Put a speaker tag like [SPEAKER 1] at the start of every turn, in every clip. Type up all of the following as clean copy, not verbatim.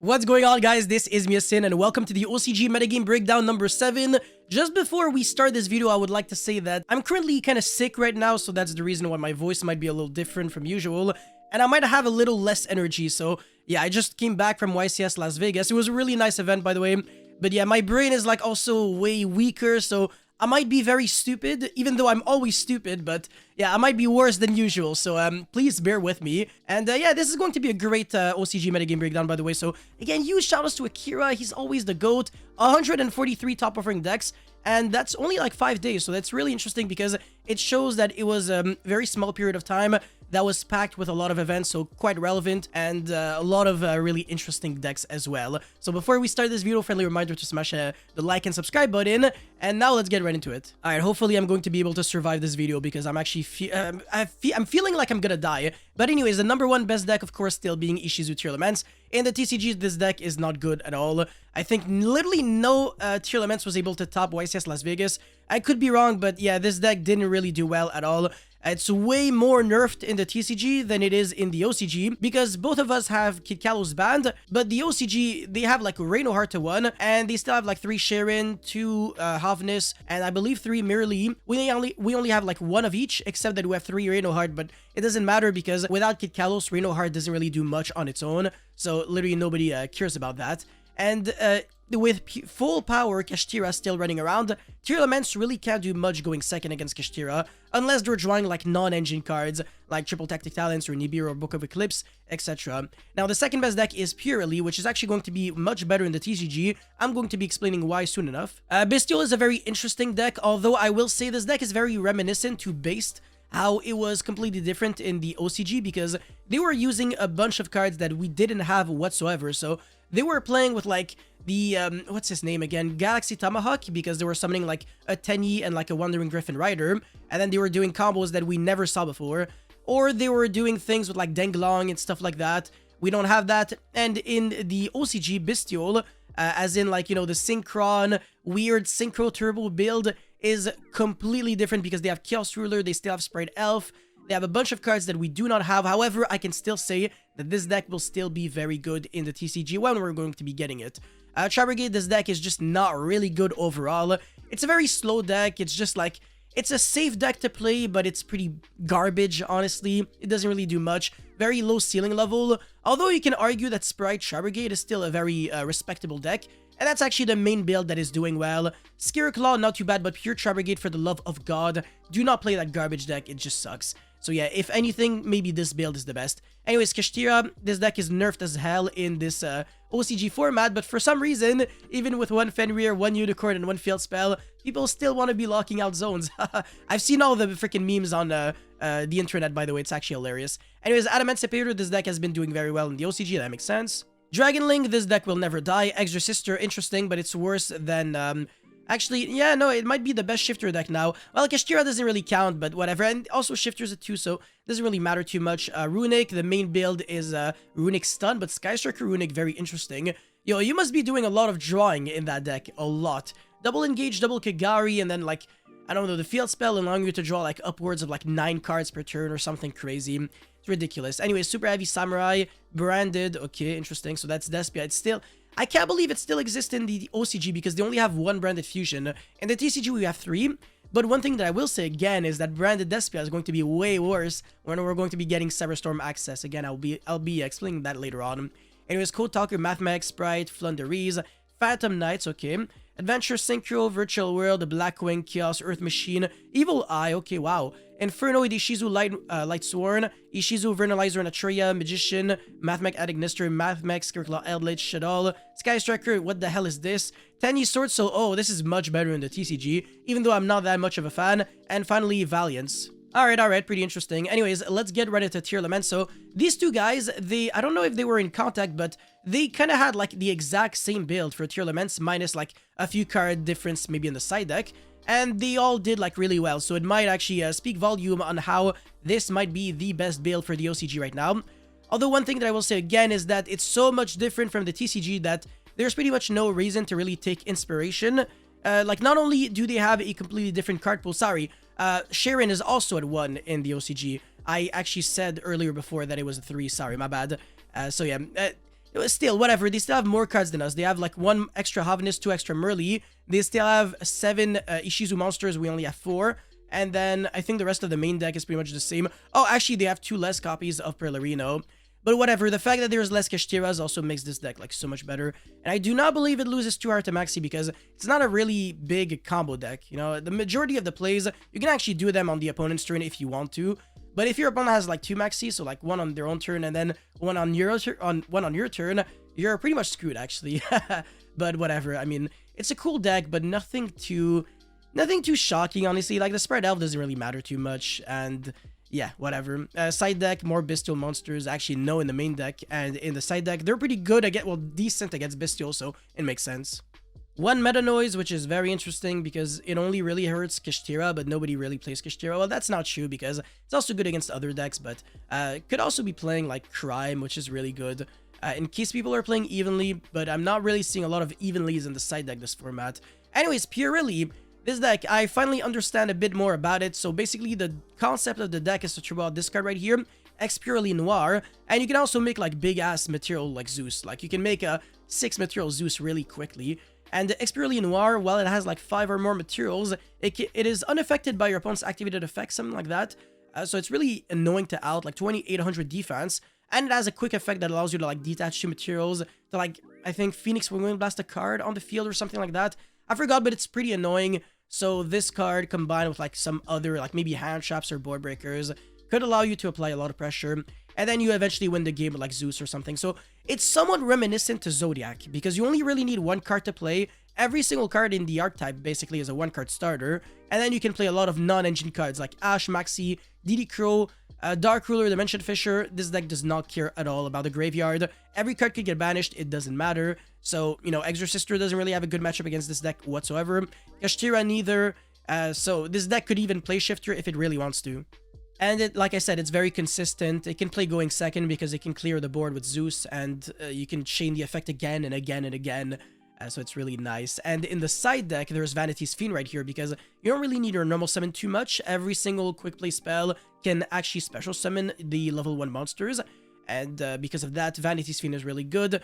[SPEAKER 1] What's going on, guys? This is Miasin and welcome to the OCG metagame breakdown number 7. Just before we start this video, I would like to say that I'm currently kind of sick right now, so that's the reason why my voice might be a little different from usual, and I might have a little less energy. So yeah, I just came back from YCS Las Vegas. It was a really nice event, by the way, but yeah, my brain is like also way weaker, so I might be very stupid, even though I'm always stupid, but yeah, I might be worse than usual, so please bear with me. And yeah, this is going to be a great OCG metagame breakdown, by the way. So again, huge shoutouts to Akira, he's always the GOAT, 143 top offering decks, and that's only like 5 days, so that's really interesting because it shows that it was a very small period of time that was packed with a lot of events, so quite relevant, and a lot of really interesting decks as well. So before we start this video, friendly reminder to smash the like and subscribe button, and now let's get right into it. Alright, hopefully I'm going to be able to survive this video because I'm actually I'm feeling like I'm gonna die. But anyways, the number one best deck, of course, still being Ishizu Tier Laments. In the TCG, this deck is not good at all. I think literally no Tier Laments was able to top YCS Las Vegas. I could be wrong, but yeah, this deck didn't really do well at all. It's way more nerfed in the TCG than it is in the OCG, because both of us have Kid Kalos banned, but the OCG, they have like Reino Heart to 1, and they still have like 3 Sharon, 2 Havnis, and I believe 3 Mirli. We only have like 1 of each, except that we have 3 Reino Heart, but it doesn't matter because without Kid Kalos, Reino Heart doesn't really do much on its own, so literally nobody cares about that. And with full power, Kashtira still running around, Tier Laments really can't do much going second against Kashtira, unless they're drawing like non-engine cards, like Triple Tactic Talents or Nibiru or Book of Eclipse, etc. Now, the second best deck is Purely, which is actually going to be much better in the TCG. I'm going to be explaining why soon enough. Bistro is a very interesting deck, although I will say this deck is very reminiscent to Based, how it was completely different in the OCG because they were using a bunch of cards that we didn't have whatsoever. So they were playing with like the, what's his name again? Galaxy Tomahawk, because they were summoning like a Tenyi and like a Wandering Griffin Rider. And then they were doing combos that we never saw before. Or they were doing things with like Denglong and stuff like that. We don't have that. And in the OCG, Bestiole, as in like, you know, the Synchron, weird Synchro Turbo build is completely different because they have Chaos Ruler, they still have Sprite Elf, they have a bunch of cards that we do not have. However, I can still say that this deck will still be very good in the TCG when we're going to be getting it. Tri-Brigade, this deck is just not really good overall. It's a very slow deck, it's just like, it's a safe deck to play, but it's pretty garbage, honestly. It doesn't really do much. Very low ceiling level, although you can argue that Sprite Tri-Brigade is still a very respectable deck. And that's actually the main build that is doing well. Scare Claw, not too bad, but pure Tri-Brigade for the love of God. Do not play that garbage deck, it just sucks. So yeah, if anything, maybe this build is the best. Anyways, Kashtira, this deck is nerfed as hell in this OCG format, but for some reason, even with 1 Fenrir, 1 Unicorn, and 1 Field Spell, people still want to be locking out zones. I've seen all the freaking memes on the internet, by the way, it's actually hilarious. Anyways, Adamantipator, this deck has been doing very well in the OCG, that makes sense. Dragonling, this deck will never die. Exorcister, interesting, but it's worse than, actually, yeah, no, it might be the best shifter deck now. Well, Kashtira doesn't really count, but whatever. And also shifters it too, so it doesn't really matter too much. Runic, the main build is Runic Stun, but Skystriker Runic, very interesting. Yo, you must be doing a lot of drawing in that deck. A lot. Double Engage, double Kagari, and then like, I don't know, the Field Spell allowing you to draw like upwards of like 9 cards per turn or something crazy. It's ridiculous. Anyway, Super Heavy Samurai, Branded, okay, interesting. So that's Despia. It's still, I can't believe it still exists in the OCG because they only have 1 Branded Fusion. In the TCG, we have 3. But one thing that I will say again is that Branded Despia is going to be way worse when we're going to be getting Cyberstorm access. Again, I'll be explaining that later on. Anyways, Code Talker, Mathemax, Sprite, Flunderies, Phantom Knights, okay. Adventure Synchro, Virtual World, Blackwing, Chaos, Earth Machine, Evil Eye, okay, wow. Infernoid, Ishizu, Lightsworn, Ishizu, Vernalizer, and Atreya, Magician, Mathmech, Adignister, Mathmech, Scareclaw, Eldritch, Shadal, Sky Striker, what the hell is this? Tenyi Sword Soul, oh, this is much better in the TCG, even though I'm not that much of a fan. And finally, Valiance. Alright, pretty interesting. Anyways, let's get right into Tier Lament. So, these two guys, I don't know if they were in contact, but they kind of had like the exact same build for Tier Laments, minus like a few card difference maybe in the side deck. And they all did like really well, so it might actually speak volume on how this might be the best build for the OCG right now. Although one thing that I will say again is that it's so much different from the TCG that there's pretty much no reason to really take inspiration. Like, not only do they have a completely different card pool, sorry, Sharon is also at 1 in the OCG. I actually said earlier before that it was a 3, sorry, my bad. So yeah, Still, whatever, they still have more cards than us. They have like 1 extra Havanist, 2 extra Merly. They still have 7 Ishizu monsters, we only have 4. And then I think the rest of the main deck is pretty much the same. Oh, actually, they have 2 less copies of Perlarino. But whatever, the fact that there's less Kashtiras also makes this deck like so much better. And I do not believe it loses 2 Artemaxi because it's not a really big combo deck. You know, the majority of the plays, you can actually do them on the opponent's turn if you want to. But if your opponent has like 2 Maxi, so like 1 on their own turn and then one on your turn, you're pretty much screwed actually. But whatever, I mean, it's a cool deck, but nothing too shocking, honestly. Like the Spread Elf doesn't really matter too much, and yeah, whatever. Side deck, more Bestial monsters, actually no in the main deck, and in the side deck, they're pretty good against, well, decent against Bestial, so it makes sense. 1 Meta Noise, which is very interesting because it only really hurts Kashtira, but nobody really plays Kashtira. Well, that's not true because it's also good against other decks, but could also be playing like Crime, which is really good. In case people are playing evenly, but I'm not really seeing a lot of evenlies in the side deck this format. Anyways, purely, this deck, I finally understand a bit more about it. So basically, the concept of the deck is to throw out this card right here, X Purely Noir, and you can also make like big-ass material like Zeus. Like, you can make a 6 material Zeus really quickly. And the X Purely Noir, while it has like 5 or more materials, it is unaffected by your opponent's activated effects, something like that. So it's really annoying to out, like 2800 defense. And it has a quick effect that allows you to like detach 2 materials to like, I think, Phoenix Wind Blast a card on the field or something like that. I forgot, but it's pretty annoying. So this card combined with like some other, like maybe hand traps or board breakers, could allow you to apply a lot of pressure. And then you eventually win the game with like Zeus or something. So it's somewhat reminiscent to Zodiac because you only really need 1 card to play. Every single card in the archetype basically is a 1-card starter. And then you can play a lot of non-engine cards like Ash, Maxi, DD Crow, Dark Ruler, Dimension Fisher. This deck does not care at all about the graveyard. Every card could get banished, it doesn't matter. So, you know, Exorcister doesn't really have a good matchup against this deck whatsoever. Kashtira neither. So this deck could even play Shifter if it really wants to. And it, like I said, it's very consistent. It can play going second because it can clear the board with Zeus, and you can chain the effect again and again and again. So it's really nice. And in the side deck, there's Vanity's Fiend right here because you don't really need your normal summon too much. Every single quick play spell can actually special summon the level 1 monsters. And because of that, Vanity's Fiend is really good.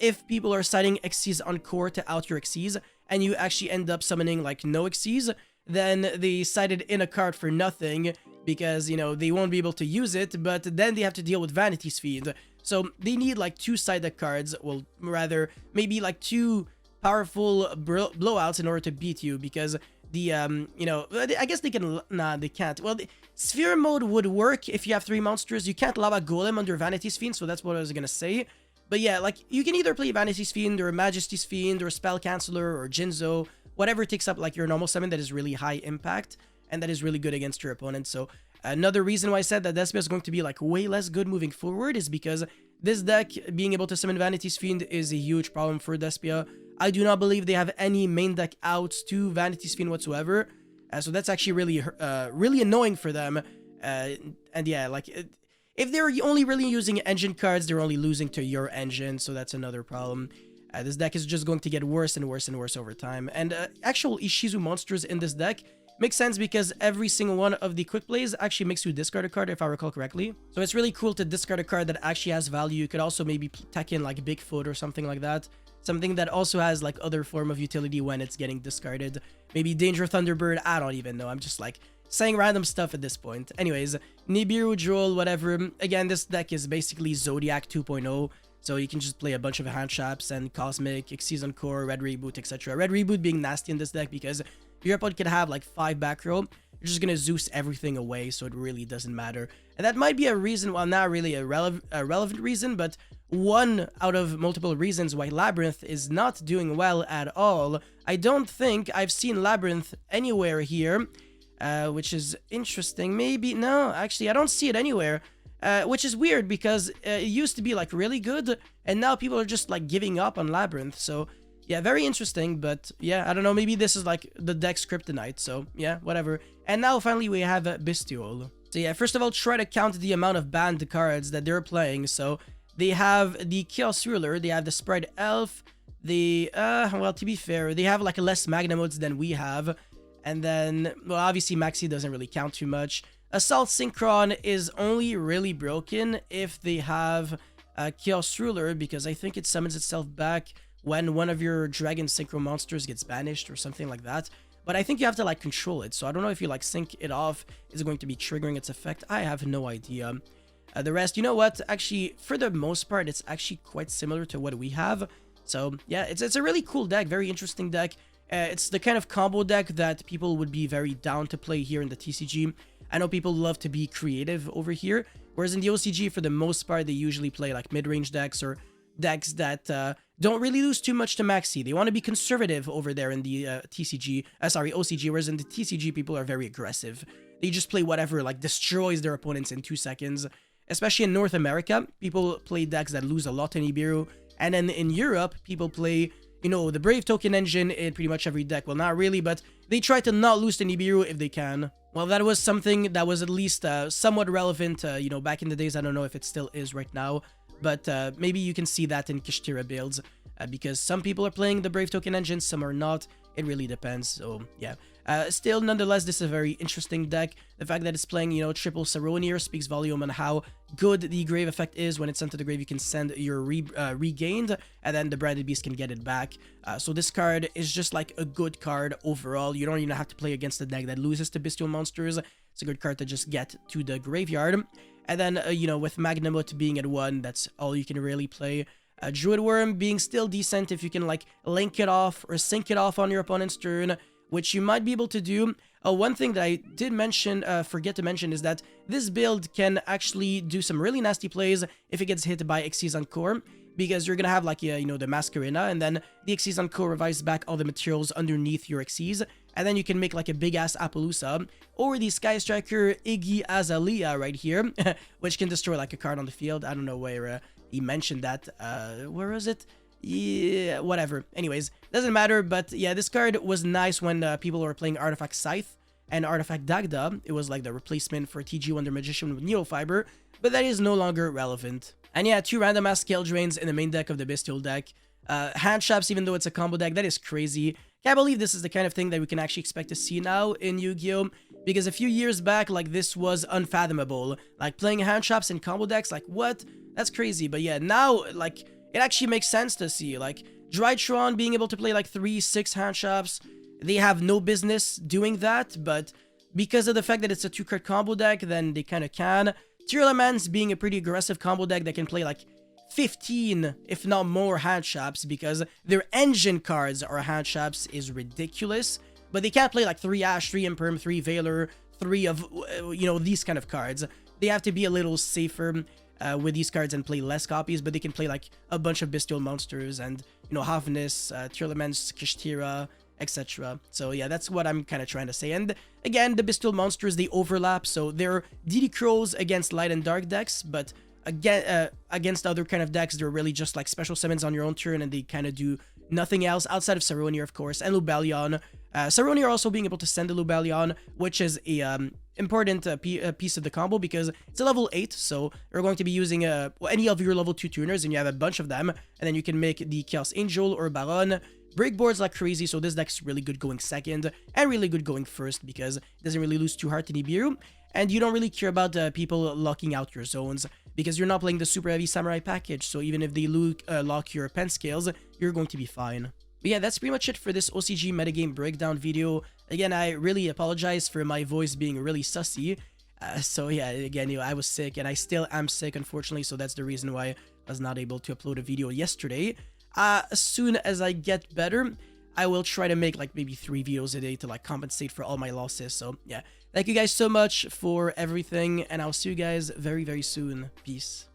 [SPEAKER 1] If people are citing Xyz on core to out your Xyz, and you actually end up summoning like no Xyz, then they cited in a card for nothing because, you know, they won't be able to use it, but then they have to deal with Vanity's Fiend. So they need like 2 side deck cards, well, rather maybe like 2 powerful blowouts in order to beat you because the, you know, I guess they can, nah, they can't. Well, the Sphere Mode would work if you have 3 monsters. You can't Lava Golem under Vanity's Fiend, so that's what I was gonna say. But yeah, like, you can either play Vanity's Fiend or Majesty's Fiend or Spell Canceller or Jinzo, whatever takes up like your normal summon that is really high impact and that is really good against your opponent. So another reason why I said that Despia is going to be like way less good moving forward is because this deck, being able to summon Vanity's Fiend is a huge problem for Despia. I do not believe they have any main deck outs to Vanity's Fiend whatsoever. So that's actually really, really annoying for them. And yeah, like, if they're only really using engine cards, they're only losing to your engine, so that's another problem. This deck is just going to get worse and worse and worse over time. And actual Ishizu monsters in this deck makes sense because every single one of the quick plays actually makes you discard a card, if I recall correctly. So it's really cool to discard a card that actually has value. You could also maybe tack in like Bigfoot or something like that. Something that also has like other form of utility when it's getting discarded. Maybe Danger Thunderbird, I don't even know. I'm just like saying random stuff at this point. Anyways, Nibiru, Droll, whatever. Again, this deck is basically Zodiac 2.0. So you can just play a bunch of hand traps and Cosmic, Season Core, Red Reboot, etc. Red Reboot being nasty in this deck because your opponent can have like 5 back row. You're just gonna Zeus everything away, so it really doesn't matter. And that might be a reason, well, not really a relevant reason, but one out of multiple reasons why Labyrinth is not doing well at all. I don't think I've seen Labyrinth anywhere here, which is interesting. Maybe, no, actually, I don't see it anywhere. Which is weird because it used to be like really good, and now people are just like giving up on Labyrinth. So yeah, very interesting, but yeah, I don't know, maybe this is like the deck's kryptonite, so yeah, whatever. And now finally we have Bistro. So yeah, first of all, try to count the amount of banned cards that they're playing. So they have the Chaos Ruler, they have the Spread Elf, the, well, to be fair, they have like less Magna Modes than we have. And then, well, obviously Maxi doesn't really count too much. Assault Synchron is only really broken if they have Chaos Ruler, because I think it summons itself back when one of your Dragon Synchro monsters gets banished or something like that. But I think you have to like control it, so I don't know if you like sync it off, is it going to be triggering its effect? I have no idea. The rest, you know what, actually for the most part it's actually quite similar to what we have. So yeah, it's a really cool deck, very interesting deck. It's the kind of combo deck that people would be very down to play here in the TCG. I know people love to be creative over here, whereas in the OCG for the most part they usually play like mid-range decks or decks that don't really lose too much to Maxi. They want to be conservative over there in the OCG, whereas in the TCG people are very aggressive. They just play whatever like destroys their opponents in 2 seconds. Especially in North America, people play decks that lose a lot in Nibiru, and then in Europe, people play, you know, the Brave Token Engine in pretty much every deck. Well, not really, but they try to not lose to Nibiru if they can. Well, that was something that was at least somewhat relevant, you know, back in the days. I don't know if it still is right now, but maybe you can see that in Kashtira builds, because some people are playing the Brave Token Engine, some are not. It really depends, so yeah. Still, nonetheless, this is a very interesting deck. The fact that it's playing, you know, triple Saronir speaks volume on how good the grave effect is. When it's sent to the grave, you can send your regained, and then the Branded Beast can get it back. So this card is just like a good card overall. You don't even have to play against a deck that loses to Bestial Monsters. It's a good card to just get to the graveyard. And then, you know, with Magnamut being at 1, that's all you can really play. Druid Worm being still decent if you can like link it off or sync it off on your opponent's turn, which you might be able to do. One thing that I did mention, forget to mention, is that this build can actually do some really nasty plays if it gets hit by Xyz Encore, because you're gonna have like, you know, the Masquerena, and then the Xyz Encore revives back all the materials underneath your Xyz, and then you can make like a big-ass Appaloosa, or the Sky Striker Iggy Azalea right here, which can destroy like a card on the field. I don't know where he mentioned that. Where is it? Yeah, whatever. Anyways, doesn't matter, but yeah, this card was nice when people were playing Artifact Scythe and Artifact Dagda. It was like the replacement for TG Wonder Magician with Needle Fiber, but that is no longer relevant. And yeah, 2 random ass Scale Drains in the main deck of the Bestial deck. Hand Traps, even though it's a combo deck, that is crazy. Can't believe this is the kind of thing that we can actually expect to see now in Yu-Gi-Oh! Because a few years back, like, this was unfathomable. Like, playing Hand Traps in combo decks, like, what? That's crazy. But yeah, now, like, it actually makes sense to see. Like, Drytron being able to play, like, 3-6 Hand Traps, they have no business doing that, but because of the fact that it's a 2-card combo deck, then they kind of can. Laments being a pretty aggressive combo deck that can play, like, 15, if not more, hand traps, because their engine cards are hand traps is ridiculous, but they can't play like 3 Ash, 3 Imperm, 3 Veiler, 3 of, you know, these kind of cards. They have to be a little safer with these cards and play less copies, but they can play like a bunch of Bestial Monsters and, you know, Havnis, Laments, Kashtira, etc. So yeah, that's what I'm kind of trying to say. And again, the Bestial Monsters, they overlap, so they're DD Crows against light and dark decks, but again, against other kind of decks, they're really just like special summons on your own turn, and they kind of do nothing else outside of Saronir, of course, and Lubellion. Saronir also being able to send the Lubellion, which is a important piece of the combo, because it's a level 8, so you're going to be using any of your level 2 tuners, and you have a bunch of them, and then you can make the Chaos Angel or Baron. Break boards like crazy, so this deck's really good going second, and really good going first, because it doesn't really lose too hard to Nibiru, and you don't really care about people locking out your zones, because you're not playing the super heavy samurai package, so even if they lock your pen scales, you're going to be fine. But yeah, that's pretty much it for this OCG metagame breakdown video. Again, I really apologize for my voice being really sussy. So yeah, again, you know, I was sick, and I still am sick, unfortunately, so that's the reason why I was not able to upload a video yesterday. As soon as I get better, I will try to make like maybe 3 videos a day to like compensate for all my losses. So yeah, thank you guys so much for everything, and I'll see you guys very, very soon. Peace.